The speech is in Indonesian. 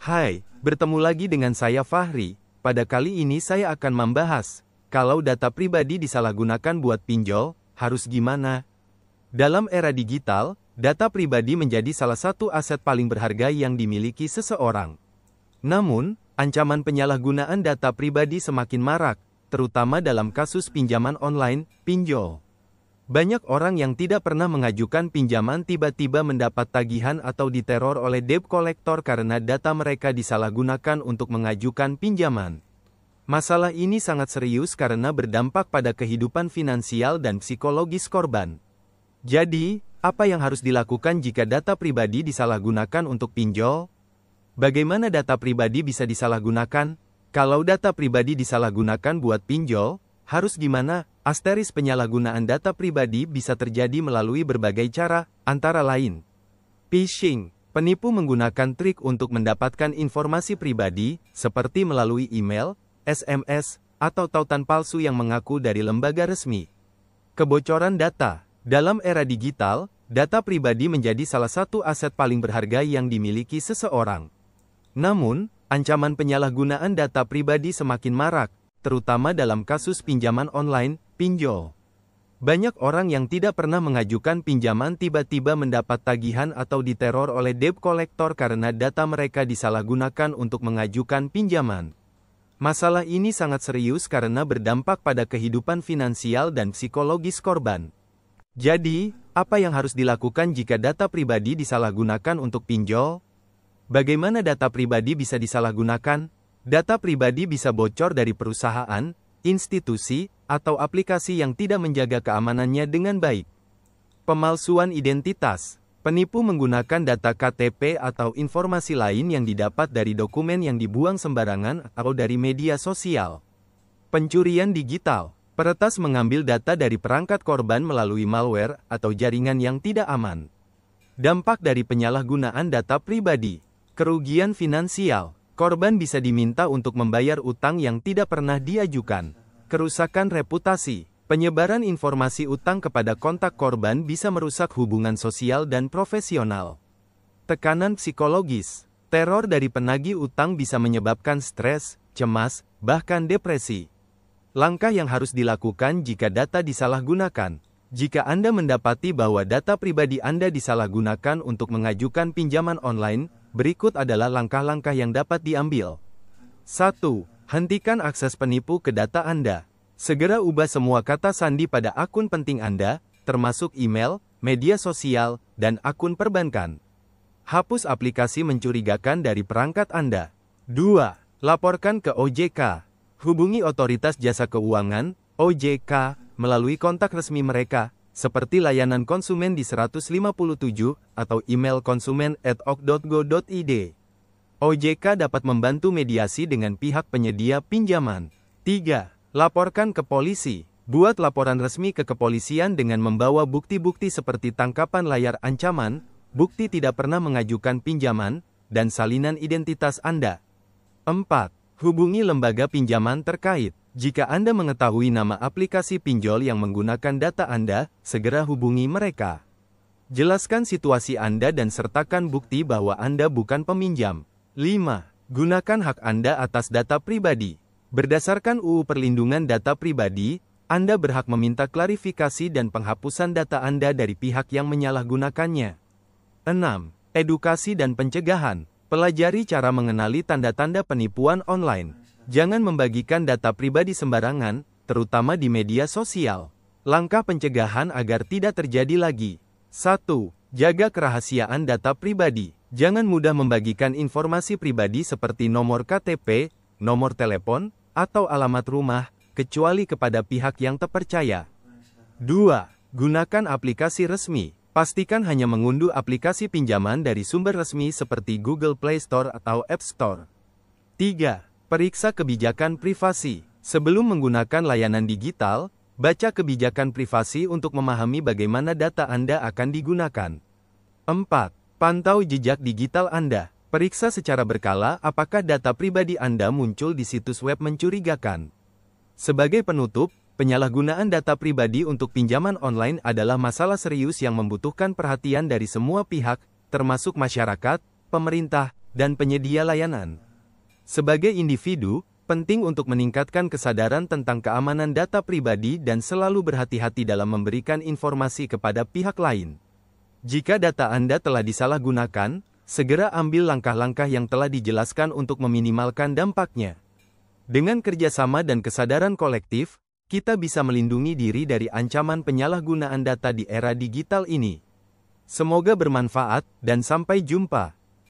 Hai, bertemu lagi dengan saya Fahri. Pada kali ini saya akan membahas, kalau data pribadi disalahgunakan buat pinjol, harus gimana? Dalam era digital, data pribadi menjadi salah satu aset paling berharga yang dimiliki seseorang. Namun, ancaman penyalahgunaan data pribadi semakin marak, terutama dalam kasus pinjaman online, pinjol. Banyak orang yang tidak pernah mengajukan pinjaman tiba-tiba mendapat tagihan atau diteror oleh debt collector karena data mereka disalahgunakan untuk mengajukan pinjaman. Masalah ini sangat serius karena berdampak pada kehidupan finansial dan psikologis korban. Jadi, apa yang harus dilakukan jika data pribadi disalahgunakan untuk pinjol? Bagaimana data pribadi bisa disalahgunakan? Kalau data pribadi disalahgunakan buat pinjol, harus gimana? Penyalahgunaan data pribadi bisa terjadi melalui berbagai cara, antara lain phishing. Penipu menggunakan trik untuk mendapatkan informasi pribadi, seperti melalui email, SMS, atau tautan palsu yang mengaku dari lembaga resmi. Kebocoran data. Dalam era digital, data pribadi menjadi salah satu aset paling berharga yang dimiliki seseorang. Namun, ancaman penyalahgunaan data pribadi semakin marak, terutama dalam kasus pinjaman online, pinjol. Banyak orang yang tidak pernah mengajukan pinjaman tiba-tiba mendapat tagihan atau diteror oleh debt collector karena data mereka disalahgunakan untuk mengajukan pinjaman. Masalah ini sangat serius karena berdampak pada kehidupan finansial dan psikologis korban. Jadi, apa yang harus dilakukan jika data pribadi disalahgunakan untuk pinjol? Bagaimana data pribadi bisa disalahgunakan? Data pribadi bisa bocor dari perusahaan, institusi, atau aplikasi yang tidak menjaga keamanannya dengan baik. Pemalsuan identitas. Penipu menggunakan data KTP atau informasi lain yang didapat dari dokumen yang dibuang sembarangan atau dari media sosial. Pencurian digital. Peretas mengambil data dari perangkat korban melalui malware atau jaringan yang tidak aman. Dampak dari penyalahgunaan data pribadi. Kerugian finansial. Korban bisa diminta untuk membayar utang yang tidak pernah diajukan. Kerusakan reputasi. Penyebaran informasi utang kepada kontak korban bisa merusak hubungan sosial dan profesional. Tekanan psikologis. Teror dari penagih utang bisa menyebabkan stres, cemas, bahkan depresi. Langkah yang harus dilakukan jika data disalahgunakan. Jika Anda mendapati bahwa data pribadi Anda disalahgunakan untuk mengajukan pinjaman online, berikut adalah langkah-langkah yang dapat diambil. 1. Hentikan akses penipu ke data Anda. Segera ubah semua kata sandi pada akun penting Anda, termasuk email, media sosial, dan akun perbankan. Hapus aplikasi mencurigakan dari perangkat Anda. 2. Laporkan ke OJK. Hubungi Otoritas Jasa Keuangan, OJK, melalui kontak resmi mereka, seperti layanan konsumen di 157 atau email konsumen@ok.go.id. OJK dapat membantu mediasi dengan pihak penyedia pinjaman. 3. Laporkan ke polisi. Buat laporan resmi ke kepolisian dengan membawa bukti-bukti seperti tangkapan layar ancaman, bukti tidak pernah mengajukan pinjaman, dan salinan identitas Anda. 4. Hubungi lembaga pinjaman terkait. Jika Anda mengetahui nama aplikasi pinjol yang menggunakan data Anda, segera hubungi mereka. Jelaskan situasi Anda dan sertakan bukti bahwa Anda bukan peminjam. 5. Gunakan hak Anda atas data pribadi. Berdasarkan UU Perlindungan Data Pribadi, Anda berhak meminta klarifikasi dan penghapusan data Anda dari pihak yang menyalahgunakannya. 6. Edukasi dan pencegahan. Pelajari cara mengenali tanda-tanda penipuan online. Jangan membagikan data pribadi sembarangan, terutama di media sosial. Langkah pencegahan agar tidak terjadi lagi. 1. Jaga kerahasiaan data pribadi. Jangan mudah membagikan informasi pribadi seperti nomor KTP, nomor telepon, atau alamat rumah, kecuali kepada pihak yang terpercaya. 2. Gunakan aplikasi resmi. Pastikan hanya mengunduh aplikasi pinjaman dari sumber resmi seperti Google Play Store atau App Store. 3. Periksa kebijakan privasi. Sebelum menggunakan layanan digital, baca kebijakan privasi untuk memahami bagaimana data Anda akan digunakan. 4. Pantau jejak digital Anda. Periksa secara berkala apakah data pribadi Anda muncul di situs web mencurigakan. Sebagai penutup, penyalahgunaan data pribadi untuk pinjaman online adalah masalah serius yang membutuhkan perhatian dari semua pihak, termasuk masyarakat, pemerintah, dan penyedia layanan. Sebagai individu, penting untuk meningkatkan kesadaran tentang keamanan data pribadi dan selalu berhati-hati dalam memberikan informasi kepada pihak lain. Jika data Anda telah disalahgunakan, segera ambil langkah-langkah yang telah dijelaskan untuk meminimalkan dampaknya. Dengan kerjasama dan kesadaran kolektif, kita bisa melindungi diri dari ancaman penyalahgunaan data di era digital ini. Semoga bermanfaat, dan sampai jumpa.